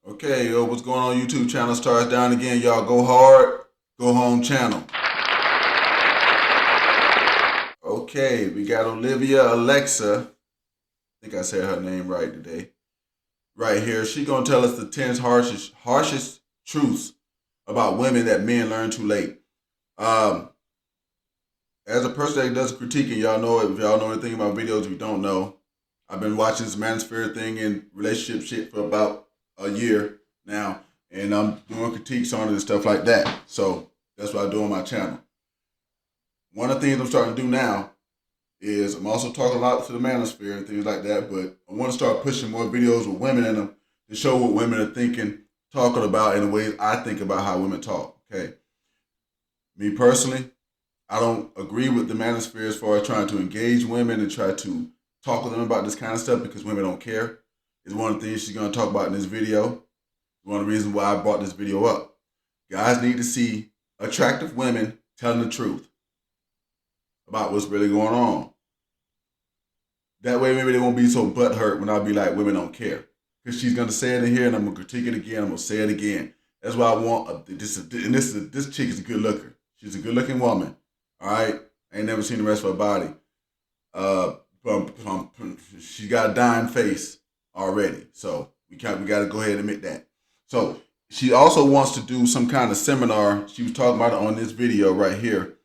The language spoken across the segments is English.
Okay, yo, what's going on YouTube channel? Stars down again, y'all. Go hard, go home channel. Okay, we got Olivia Alexa. I think I said her name right today. Right here, she gonna tell us the 10 harshest truths about women that men learn too late. Um, as a person that does critiquing, y'all know it. If y'all know anything about videos, if you don't know, I've been watching this manosphere thing and relationship shit for about a year now, and I'm doing critiques on it and stuff like that. So that's what I do on my channel. One of the things I'm starting to do now is I'm also talking a lot to the manosphere and things like that, but I want to start pushing more videos with women in them to show what women are thinking, talking about in the ways I think about how women talk. Okay, me personally, I don't agree with the manosphere as far as trying to engage women and try to talk with them about this kind of stuff because women don't care. It's one of the things she's going to talk about in this video. One of the reasons why I brought this video up. Guys need to see attractive women telling the truth about what's really going on. That way, maybe they won't be so butthurt when I be like, women don't care. Because she's going to say it in here and I'm going to critique it again. I'm going to say it again. That's why I want, this chick is a good looker. She's a good looking woman. All right. I ain't never seen the rest of her body. She got a dime face already. So we got to go ahead and admit that. So she also wants to do some kind of seminar. She was talking about it on this video right here.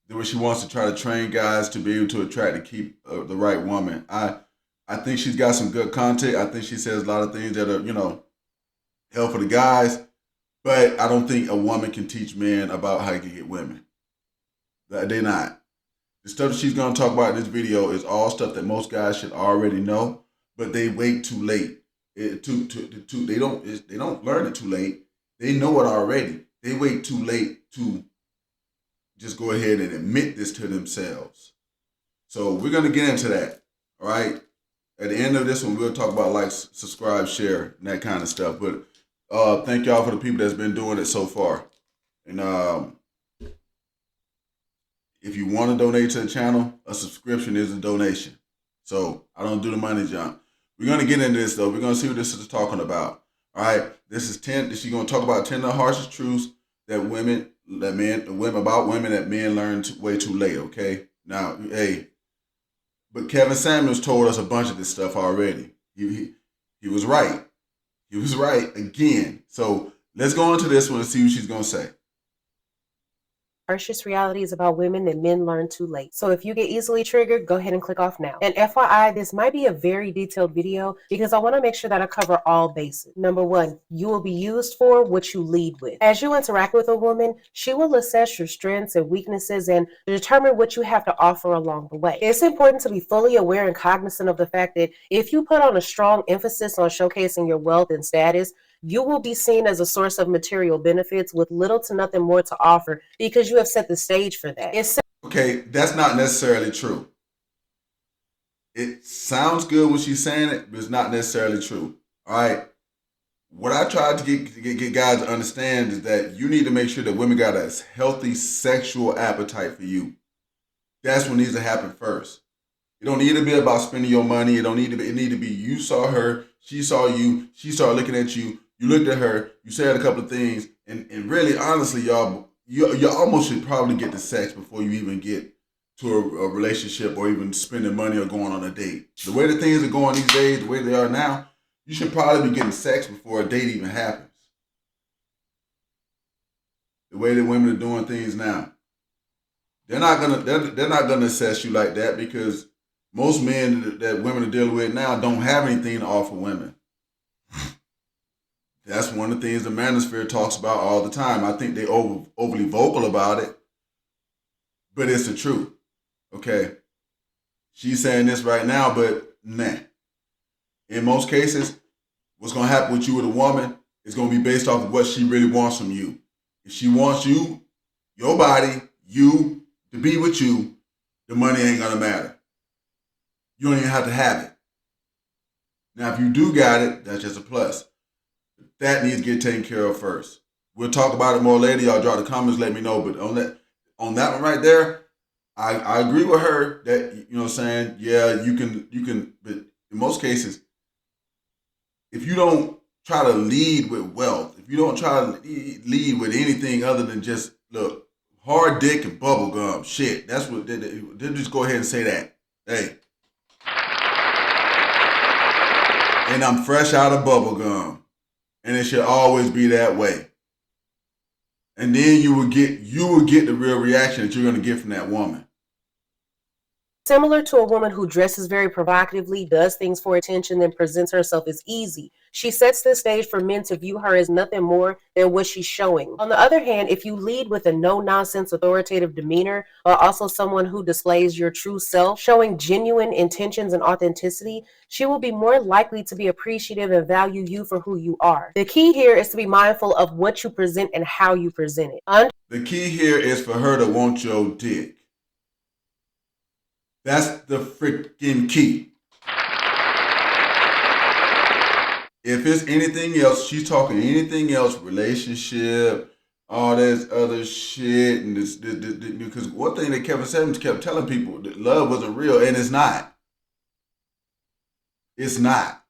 Where she wants to try to train guys to be able to attract and keep the right woman. I think she's got some good content. I think she says a lot of things that are, help for the guys. But I don't think a woman can teach men about how to get women. They're not. The stuff that she's going to talk about in this video is all stuff that most guys should already know, but they wait too late. They don't learn it too late. They know it already. They wait too late to just go ahead and admit this to themselves. So we're going to get into that. All right. At the end of this one, we'll talk about like, subscribe, share, and that kind of stuff. But thank y'all for the people that's been doing it so far. And if you want to donate to the channel, a subscription is a donation. So I don't do the money jump. We're going to get into this though. We're going to see what this is talking about. All right. This is 10. She's going to talk about 10 of the harshest truths that women about women that men learn way too late, okay? Now, hey, but Kevin Samuels told us a bunch of this stuff already. He was right. He was right again. So let's go into this one and see what she's going to say. Harshest realities about women that men learn too late. So if you get easily triggered, go ahead and click off now. And FYI, this might be a very detailed video because I want to make sure that I cover all bases. Number one, you will be used for what you lead with. As you interact with a woman, she will assess your strengths and weaknesses and determine what you have to offer along the way. It's important to be fully aware and cognizant of the fact that if you put on a strong emphasis on showcasing your wealth and status, you will be seen as a source of material benefits with little to nothing more to offer because you have set the stage for that. Okay, that's not necessarily true. It sounds good when she's saying it, but it's not necessarily true. All right. What I tried to get guys to understand is that you need to make sure that women got a healthy sexual appetite for you. That's what needs to happen first. It don't need to be about spending your money. It need to be you saw her, she saw you, she started looking at you, you looked at her, you said a couple of things, and really, honestly, y'all, you almost should probably get to sex before you even get to a relationship or even spending money or going on a date. The way that things are going these days, the way they are now, you should probably be getting sex before a date even happens. The way that women are doing things now, they're not gonna assess you like that because most men that women are dealing with now don't have anything to offer women. That's one of the things the manosphere talks about all the time. I think they overly vocal about it, but it's the truth. Okay, she's saying this right now, but nah. In most cases, what's gonna happen with you with a woman is gonna be based off of what she really wants from you. If she wants you, your body, you to be with you, the money ain't gonna matter. You don't even have to have it. Now, if you do got it, that's just a plus. That needs to get taken care of first. We'll talk about it more later. Y'all drop the comments, let me know. But on that one right there, I agree with her that, you know what I'm saying, yeah, you can, but in most cases, if you don't try to lead with wealth, if you don't try to lead with anything other than just, look, hard dick and bubble gum, shit, that's what they just go ahead and say that. Hey. And I'm fresh out of bubble gum. And it should always be that way. And then you will get the real reaction that you're going to get from that woman. Similar to a woman who dresses very provocatively, does things for attention, then presents herself as easy. She sets the stage for men to view her as nothing more than what she's showing. On the other hand, if you lead with a no-nonsense authoritative demeanor, or also someone who displays your true self, showing genuine intentions and authenticity, she will be more likely to be appreciative and value you for who you are. The key here is to be mindful of what you present and how you present it. The key here is for her to want your dick. That's the freaking key. If it's anything else, she's talking anything else, relationship, all this other shit, and this because one thing that Kevin Samuels kept telling people, that love wasn't real, and it's not. It's not.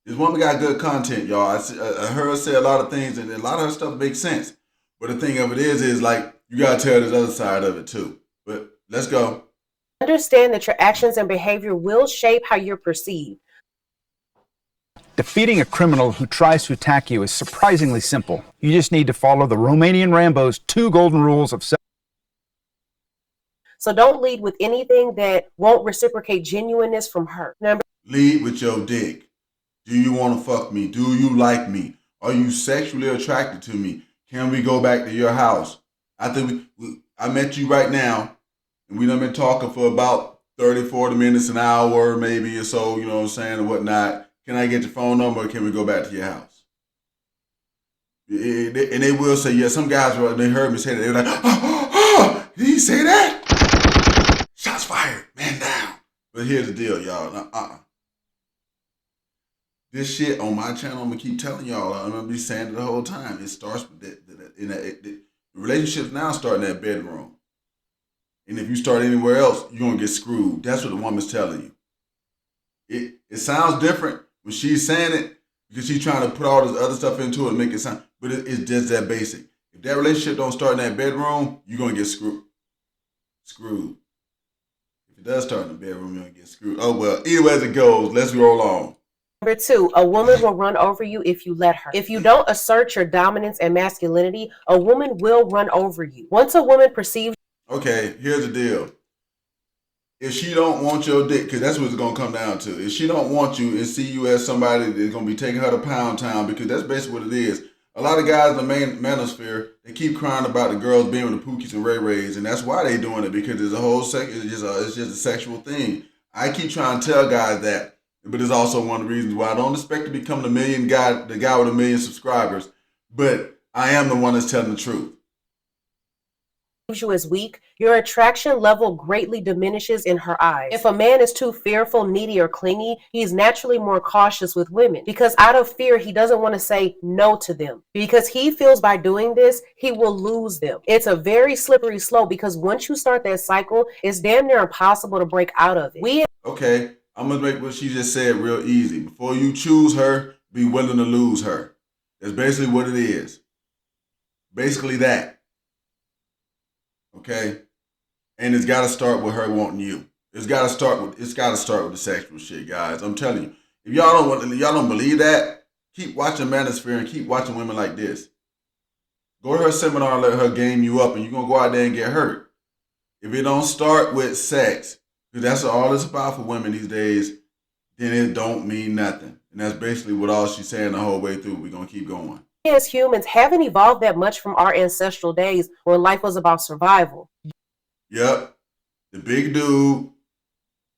This woman got good content, y'all. I heard her say a lot of things, and a lot of her stuff makes sense. But the thing of it is like, you gotta tell this other side of it too. But let's go. Understand that your actions and behavior will shape how you're perceived. Defeating a criminal who tries to attack you is surprisingly simple. You just need to follow the Romanian Rambo's 2 golden rules of self. So don't lead with anything that won't reciprocate genuineness from her. Lead with your dick. Do you want to fuck me? Do you like me? Are you sexually attracted to me? Can we go back to your house? I met you right now, and we done been talking for about 30, 40 minutes, an hour maybe or so, you know what I'm saying, and whatnot. Can I get your phone number, or can we go back to your house? And they will say, yeah, some guys, they heard me say that. They were like, did he say that? Shots fired, man down. But here's the deal, y'all. This shit on my channel, I'm going to keep telling y'all. I'm going to be saying it the whole time. It starts with the relationships now start in that bedroom. And if you start anywhere else, you're going to get screwed. That's what the woman's telling you. It sounds different when she's saying it because she's trying to put all this other stuff into it and make it sound, but it's just that basic. If that relationship don't start in that bedroom, you're going to get screwed. If it does start in the bedroom, you're going to get screwed. Oh, well, either way as it goes, let's roll on. Number 2, a woman will run over you if you let her. If you don't assert your dominance and masculinity, a woman will run over you. Once a woman perceives... Okay, here's the deal. If she don't want your dick, because that's what it's going to come down to. If she don't want you and see you as somebody that's going to be taking her to Pound Town, because that's basically what it is. A lot of guys in the manosphere, they keep crying about the girls being with the Pookies and Ray Rays, and that's why they doing it, because there's a whole it's just a sexual thing. I keep trying to tell guys that, but it's also one of the reasons why I don't expect to become the guy with 1 million subscribers, but I am the one that's telling the truth. You as weak, your attraction level greatly diminishes in her eyes. If a man is too fearful, needy, or clingy, he's naturally more cautious with women because out of fear, he doesn't want to say no to them because he feels by doing this, he will lose them. It's a very slippery slope because once you start that cycle, it's damn near impossible to break out of it. Okay, I'm going to make what she just said real easy. Before you choose her, be willing to lose her. That's basically what it is. Basically that. Okay, and it's got to start with her wanting you. It's got to start with the sexual shit, guys. I'm telling you. If y'all don't believe that, keep watching Manosphere and keep watching women like this. Go to her seminar and let her game you up, and you're gonna go out there and get hurt. If it don't start with sex, because that's all it's about for women these days, then it don't mean nothing. And that's basically what all she's saying the whole way through. We're gonna keep going. As humans haven't evolved that much from our ancestral days when life was about survival. Yep, the big dude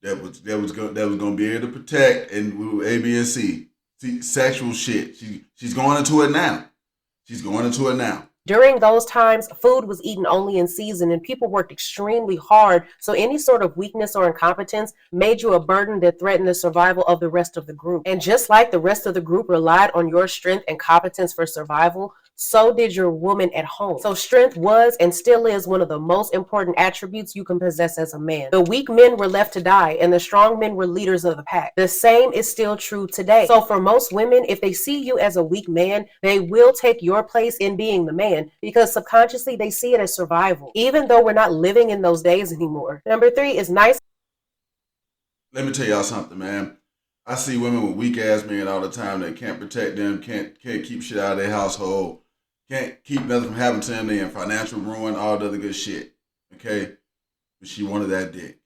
that was gonna be able to protect and A, B, and C. See, sexual shit. She's going into it now. During those times, food was eaten only in season and people worked extremely hard, so any sort of weakness or incompetence made you a burden that threatened the survival of the rest of the group. And just like the rest of the group relied on your strength and competence for survival, so did your woman at home. So strength was and still is one of the most important attributes you can possess as a man. The weak men were left to die, and the strong men were leaders of the pack. The same is still true today. So for most women, if they see you as a weak man, they will take your place in being the man, because subconsciously they see it as survival, even though we're not living in those days anymore. Number 3 is nice. Let me tell y'all something, man. I see women with weak ass men all the time that can't protect them, can't keep shit out of their household, can't keep nothing from happening to them. They in financial ruin, all the other good shit. Okay? But she wanted that dick.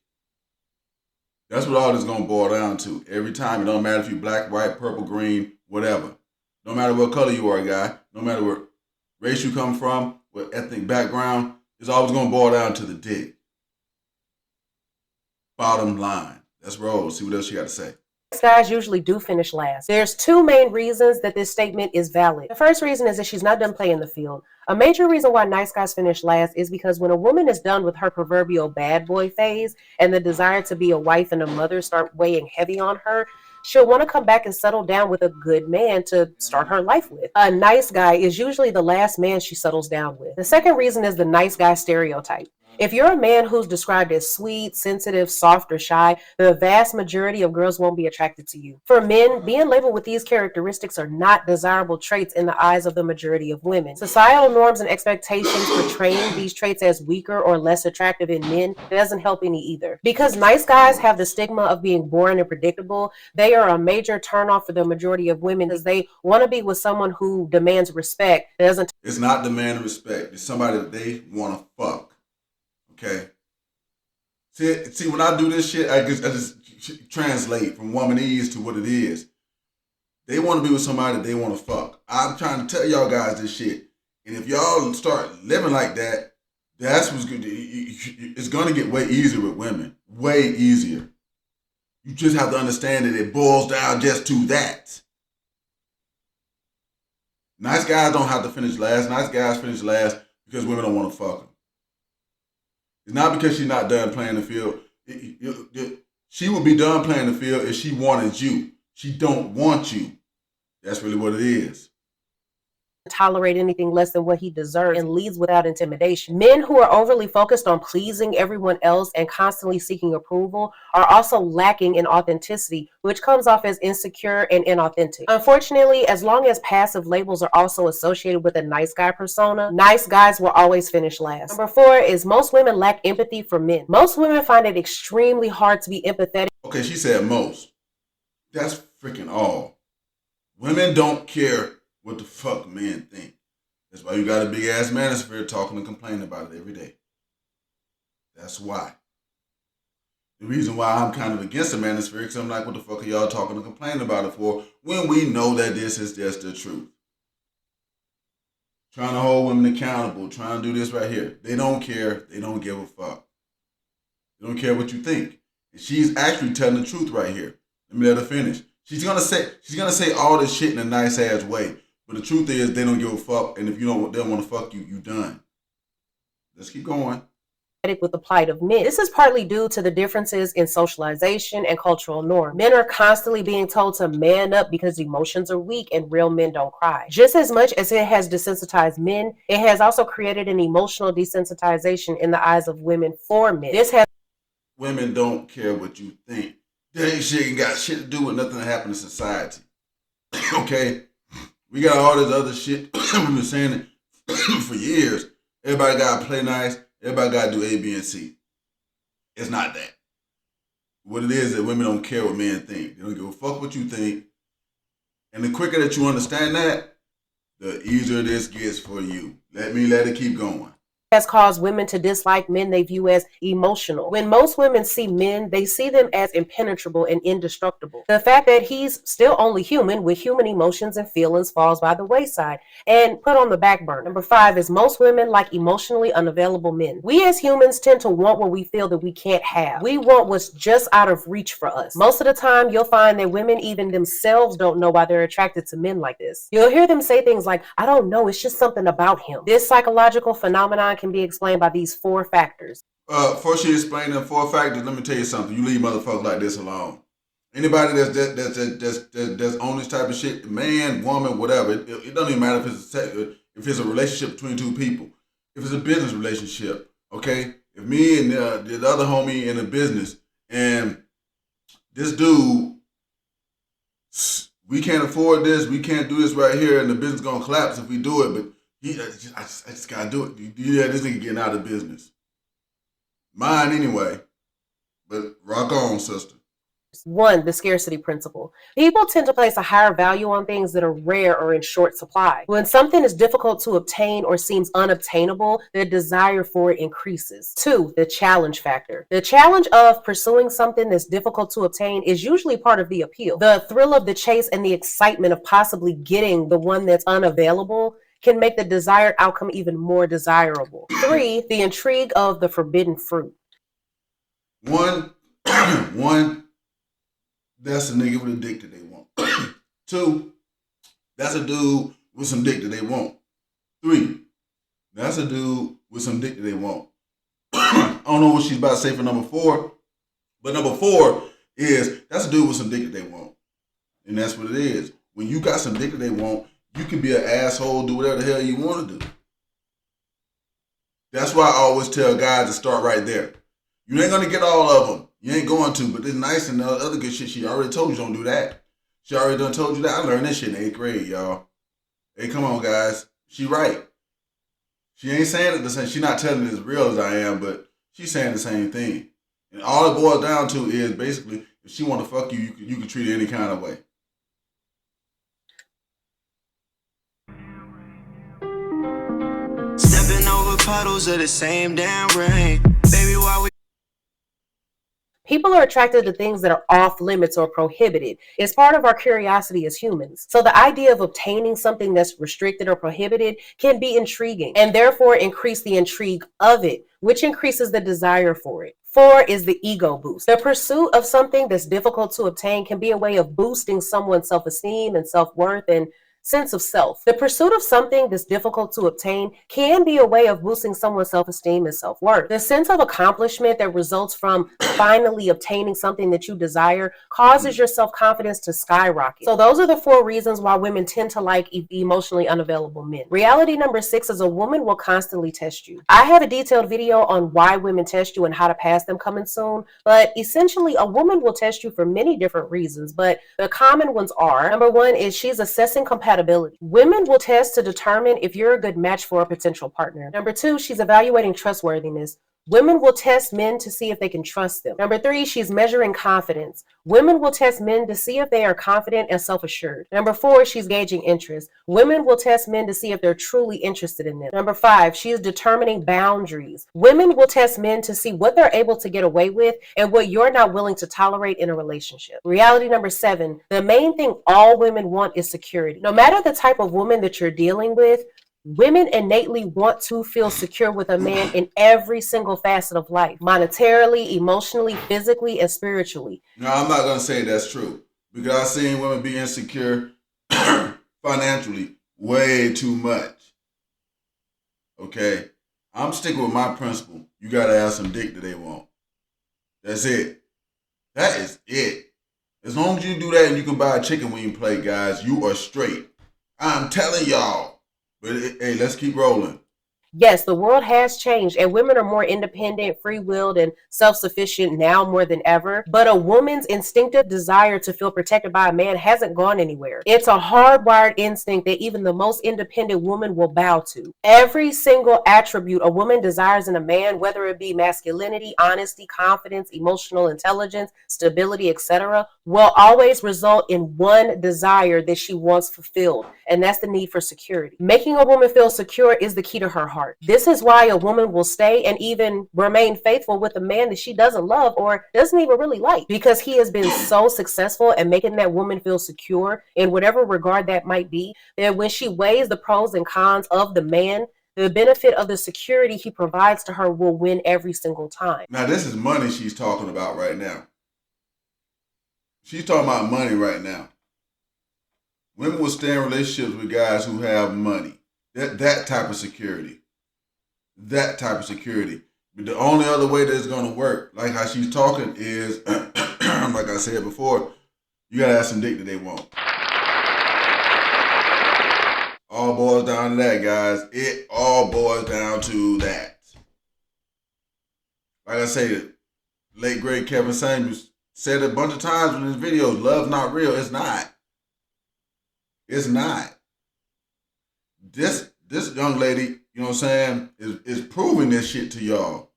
That's what all this gonna boil down to. Every time, it don't matter if you black, white, purple, green, whatever. No matter what color you are, guy, no matter what race you come from, what ethnic background, it's always gonna boil down to the dick. Bottom line. Let's roll. See what else you got to say. Guys usually do finish last. There's 2 main reasons that this statement is valid. The first reason is that she's not done playing the field. A major reason why nice guys finish last is because when a woman is done with her proverbial bad boy phase and the desire to be a wife and a mother start weighing heavy on her, she'll want to come back and settle down with a good man to start her life with. A nice guy is usually the last man she settles down with. The second reason is the nice guy stereotype. If you're a man who's described as sweet, sensitive, soft, or shy, the vast majority of girls won't be attracted to you. For men, being labeled with these characteristics are not desirable traits in the eyes of the majority of women. Societal norms and expectations portraying these traits as weaker or less attractive in men doesn't help any either. Because nice guys have the stigma of being boring and predictable, they are a major turnoff for the majority of women because they want to be with someone who demands respect. It's not demanding respect. It's somebody that they want to fuck. Okay. See, when I do this shit, I just translate from womanese to what it is. They want to be with somebody that they want to fuck. I'm trying to tell y'all guys this shit. And if y'all start living like that, that's what's good. It's going to get way easier with women. Way easier. You just have to understand that it boils down just to that. Nice guys don't have to finish last. Nice guys finish last because women don't want to fuck them. It's not because she's not done playing the field. She would be done playing the field if she wanted you. She don't want you. That's really what it is. Tolerate anything less than what he deserves and leads without intimidation. Men who are overly focused on pleasing everyone else and constantly seeking approval are also lacking in authenticity, which comes off as insecure and inauthentic. Unfortunately, as long as passive labels are also associated with a nice guy persona, nice guys will always finish last. Number 4 is most women lack empathy for men. Most women find it extremely hard to be empathetic. Okay, she said most. That's freaking all. Women don't care what the fuck men think. That's why you got a big ass manosphere talking and complaining about it every day. That's why. The reason why I'm kind of against the manosphere because I'm like, what the fuck are y'all talking and complaining about it for when we know that this is just the truth? Trying to hold women accountable, trying to do this right here. They don't care. They don't give a fuck. They don't care what you think. And she's actually telling the truth right here. Let me let her finish. She's gonna say all this shit in a nice ass way. But the truth is, they don't give a fuck, and if they don't want to fuck you, you done. Let's keep going. With the plight of men. This is partly due to the differences in socialization and cultural norms. Men are constantly being told to man up because emotions are weak and real men don't cry. Just as much as it has desensitized men, it has also created an emotional desensitization in the eyes of women for men. Women don't care what you think. That ain't shit ain't got shit to do with nothing that happened in society. Okay? We got all this other shit. We've been saying it for years. Everybody got to play nice. Everybody got to do A, B, and C. It's not that. What it is that women don't care what men think. They don't give a fuck what you think. And the quicker that you understand that, the easier this gets for you. Let it keep going. Has caused women to dislike men they view as emotional. When most women see men, they see them as impenetrable and indestructible. The fact that he's still only human with human emotions and feelings falls by the wayside and put on the back burner. Number 5 is most women like emotionally unavailable men. We as humans tend to want what we feel that we can't have. We want what's just out of reach for us. Most of the time, you'll find that women even themselves don't know why they're attracted to men like this. You'll hear them say things like, I don't know, it's just something about him. This psychological phenomenon can be explained by these 4 factors. Before she explained them 4 factors, let me tell you something. You leave motherfuckers like this alone. Anybody that's on this type of shit, man, woman, whatever, it doesn't even matter if if it's a relationship between two people, if it's a business relationship, okay? If me and the other homie in a business and this dude, we can't afford this, we can't do this right here, and the business gonna collapse if we do it, but I just gotta do it. Yeah, this nigga getting out of business. Mine anyway, but rock on, sister. One, the scarcity principle. People tend to place a higher value on things that are rare or in short supply. When something is difficult to obtain or seems unobtainable, the desire for it increases. Two, the challenge factor. The challenge of pursuing something that's difficult to obtain is usually part of the appeal. The thrill of the chase and the excitement of possibly getting the one that's unavailable can make the desired outcome even more desirable. Three, the intrigue of the forbidden fruit. One, that's a nigga with a dick that they want. Two, that's a dude with some dick that they want. Three, that's a dude with some dick that they want. I don't know what she's about to say for number four, but number four is that's a dude with some dick that they want. And that's what it is. When you got some dick that they want, you can be an asshole, do whatever the hell you want to do. That's why I always tell guys to start right there. You ain't gonna get all of them. You ain't going to, but it's nice and the other good shit. She already told you don't do that. She already done told you that. I learned that shit in 8th grade, y'all. Hey, come on, guys. She right. She ain't saying it the same. She not telling it as real as I am, but she's saying the same thing. And all it boils down to is basically, if she want to fuck you, you can treat her any kind of way. Stepping over puddles of the same damn rain. Baby, why we People are attracted to things that are off limits or prohibited. It's part of our curiosity as humans. So the idea of obtaining something that's restricted or prohibited can be intriguing and therefore increase the intrigue of it, which increases the desire for it. 4 is the ego boost. The pursuit of something that's difficult to obtain can be a way of boosting someone's self-esteem and self-worth and sense of self. The pursuit of something that's difficult to obtain can be a way of boosting someone's self-esteem and self-worth. The sense of accomplishment that results from finally obtaining something that you desire causes your self-confidence to skyrocket. So those are the 4 reasons why women tend to like emotionally unavailable men. Reality number 6 is a woman will constantly test you. I have a detailed video on why women test you and how to pass them coming soon, but essentially a woman will test you for many different reasons, but the common ones are, number 1 is she's assessing compatibility. Women will test to determine if you're a good match for a potential partner. Number 2, she's evaluating trustworthiness. Women will test men to see if they can trust them. Number 3, she's measuring confidence. Women will test men to see if they are confident and self-assured. Number 4, she's gauging interest. Women will test men to see if they're truly interested in them. Number 5, she is determining boundaries. Women will test men to see what they're able to get away with and what you're not willing to tolerate in a relationship. Reality number 7, the main thing all women want is security. No matter the type of woman that you're dealing with, women innately want to feel secure with a man in every single facet of life, monetarily, emotionally, physically, and spiritually. No, I'm not going to say that's true because I've seen women be insecure financially way too much. Okay? I'm sticking with my principle. You got to have some dick that they want. That's it. That is it. As long as you do that and you can buy a chicken wing plate, guys, you are straight. I'm telling y'all. But hey, let's keep rolling. Yes, the world has changed and women are more independent, free-willed, and self-sufficient now more than ever. But a woman's instinctive desire to feel protected by a man hasn't gone anywhere. It's a hardwired instinct that even the most independent woman will bow to. Every single attribute a woman desires in a man, whether it be masculinity, honesty, confidence, emotional intelligence, stability, etc., will always result in one desire that she wants fulfilled, and that's the need for security. Making a woman feel secure is the key to her heart. This is why a woman will stay and even remain faithful with a man that she doesn't love or doesn't even really like, because he has been so successful at making that woman feel secure in whatever regard that might be, that when she weighs the pros and cons of the man, the benefit of the security he provides to her will win every single time. Now, this is money she's talking about right now. She's talking about money right now. Women will stay in relationships with guys who have money. That type of security. That type of security. But the only other way that it's going to work, like how she's talking, is, like I said before, you got to have some dick that they want. All all boils down to that, guys. It all boils down to that. Like I said, late great Kevin Samuels said a bunch of times in his videos, love's not real. It's not. It's not. This young lady, you know what I'm saying, is proving this shit to y'all.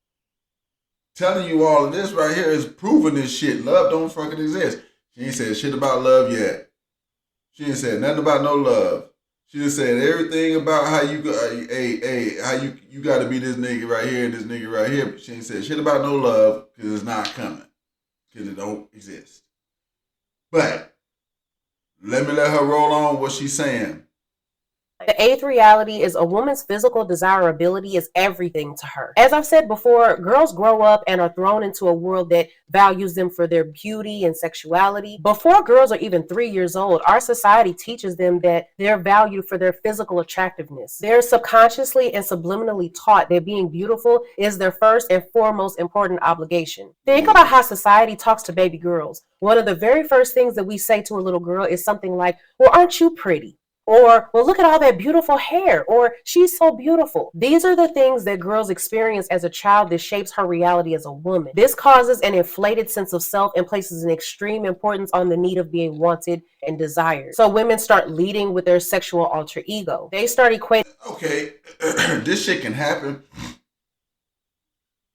Telling you all of this right here is proving this shit. Love don't fucking exist. She ain't said shit about love yet. She ain't said nothing about no love. She just said everything about how you how you got to be this nigga right here and this nigga right here. But she ain't said shit about no love because it's not coming. Because it don't exist. But let me let her roll on what she's saying. The eighth reality is a woman's physical desirability is everything to her. As I've said before, girls grow up and are thrown into a world that values them for their beauty and sexuality. Before girls are even 3 years old, our society teaches them that they're valued for their physical attractiveness. They're subconsciously and subliminally taught that being beautiful is their first and foremost important obligation. Think about how society talks to baby girls. One of the very first things that we say to a little girl is something like, well, aren't you pretty? Or, well, look at all that beautiful hair. Or, she's so beautiful. These are the things that girls experience as a child that shapes her reality as a woman. This causes an inflated sense of self and places an extreme importance on the need of being wanted and desired. So women start leading with their sexual alter ego. They start equating. Okay, this shit can happen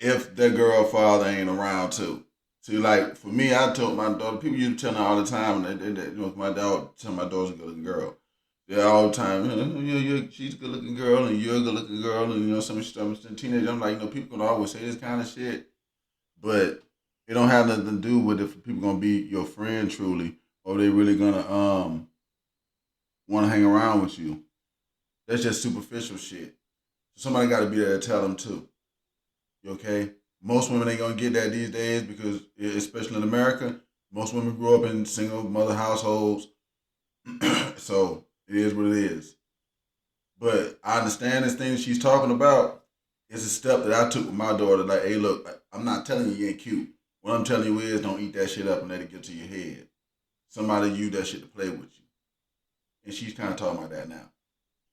if their girl father ain't around too. See, like, for me, I told my daughter, people used to tell me all the time, and you know, my dad tell my daughter's a good-looking girl. Yeah, all the time. She's a good-looking girl, and you're a good-looking girl, and you know, some teenagers. I'm like, you know, people gonna always say this kind of shit, but it don't have nothing to do with if people gonna be your friend truly, or they really gonna want to hang around with you. That's just superficial shit. Somebody got to be there to tell them too. You okay? Most women ain't gonna get that these days because, especially in America, most women grow up in single mother households, so. It is what it is. But I understand this thing she's talking about. It's a step that I took with my daughter. Like, hey, look, I'm not telling you ain't cute. What I'm telling you is don't eat that shit up and let it get to your head. Somebody use that shit to play with you. And she's kind of talking about that now.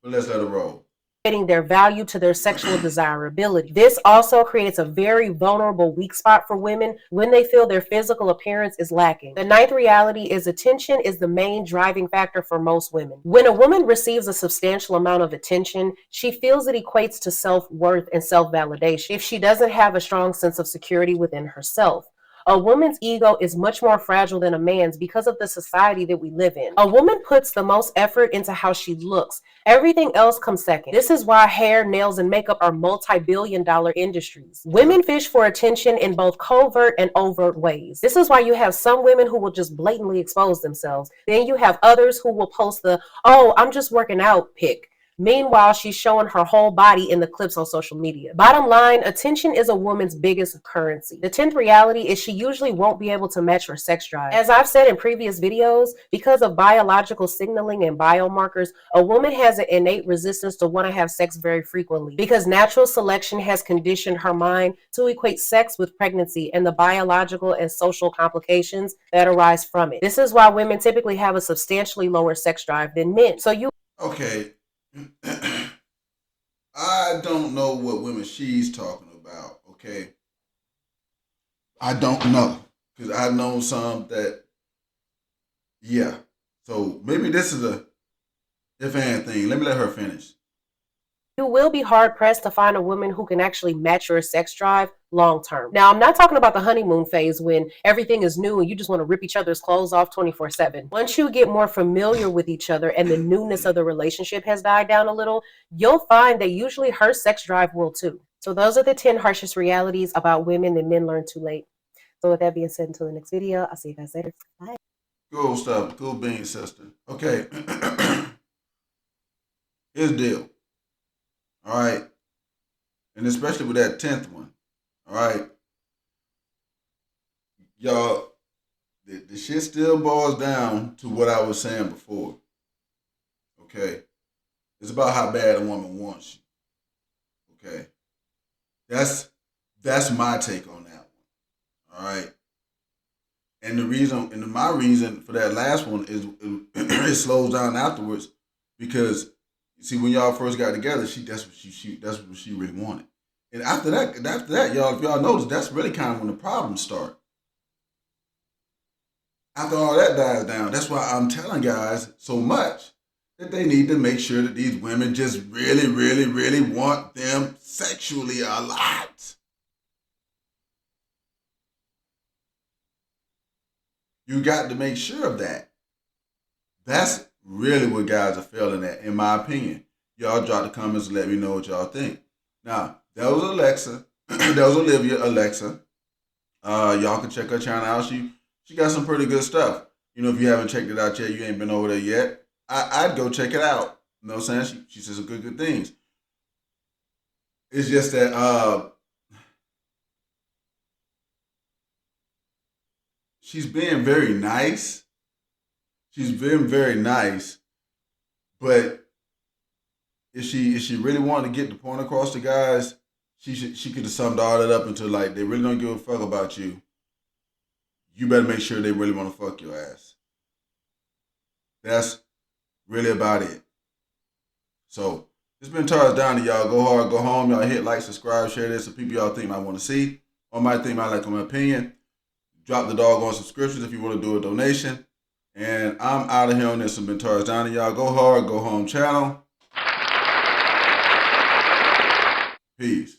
But let's let her roll. Their value to their sexual desirability. This also creates a very vulnerable weak spot for women when they feel their physical appearance is lacking. The ninth reality is attention is the main driving factor for most women. When a woman receives a substantial amount of attention, she feels it equates to self-worth and self-validation if she doesn't have a strong sense of security within herself. A woman's ego is much more fragile than a man's because of the society that we live in. A woman puts the most effort into how she looks. Everything else comes second. This is why hair, nails, and makeup are multi-billion-dollar industries. Women fish for attention in both covert and overt ways. This is why you have some women who will just blatantly expose themselves. Then you have others who will post the, oh, I'm just working out pic. Meanwhile, she's showing her whole body in the clips on social media. Bottom line, attention is a woman's biggest currency. The 10th reality is she usually won't be able to match her sex drive. As I've said in previous videos, because of biological signaling and biomarkers, a woman has an innate resistance to want to have sex very frequently because natural selection has conditioned her mind to equate sex with pregnancy and the biological and social complications that arise from it. This is why women typically have a substantially lower sex drive than men. Okay. I don't know what women she's talking about, okay? I don't know. Because I've known some that, yeah. So maybe this is a if and thing. Let me let her finish. You will be hard-pressed to find a woman who can actually match your sex drive long-term. Now, I'm not talking about the honeymoon phase when everything is new and you just want to rip each other's clothes off 24/7. Once you get more familiar with each other and the newness of the relationship has died down a little, you'll find that usually her sex drive will too. So those are the 10 harshest realities about women that men learn too late. So with that being said, until the next video, I'll see you guys later. Bye. Cool stuff. Cool beans, sister. Okay. Here's the deal. All right. And especially with that 10th one. All right. Y'all, the shit still boils down to what I was saying before. Okay. It's about how bad a woman wants you. Okay. That's my take on that one. All right. And my reason for that last one is it slows down afterwards because See, when y'all first got together, that's what she really wanted. And after that, y'all, if y'all notice, that's really kind of when the problems start. After all that dies down, that's why I'm telling guys so much that they need to make sure that these women just really, really, really want them sexually a lot. You got to make sure of that. That's really what guys are failing at, in my opinion. Y'all drop the comments and let me know what y'all think. Now, that was Alexa. That was Olivia Alexa. Y'all can check her channel out. She got some pretty good stuff. You know, if you haven't checked it out yet, you ain't been over there yet, I'd go check it out. You know what I'm saying? She says some good things. It's just that she's being very nice. She's been very nice, but if she really wanted to get the point across to guys, she could have summed all that up into like, they really don't give a fuck about you. You better make sure they really want to fuck your ass. That's really about it. So it's been Charles Donnie, y'all. Go hard, go home. Y'all hit like, subscribe, share this so people y'all think might want to see or might think might like my opinion. Drop the doggone subscriptions if you want to do a donation. And I'm out of here on this. It's been Charles Donnie, y'all. Go hard, go home channel. Peace.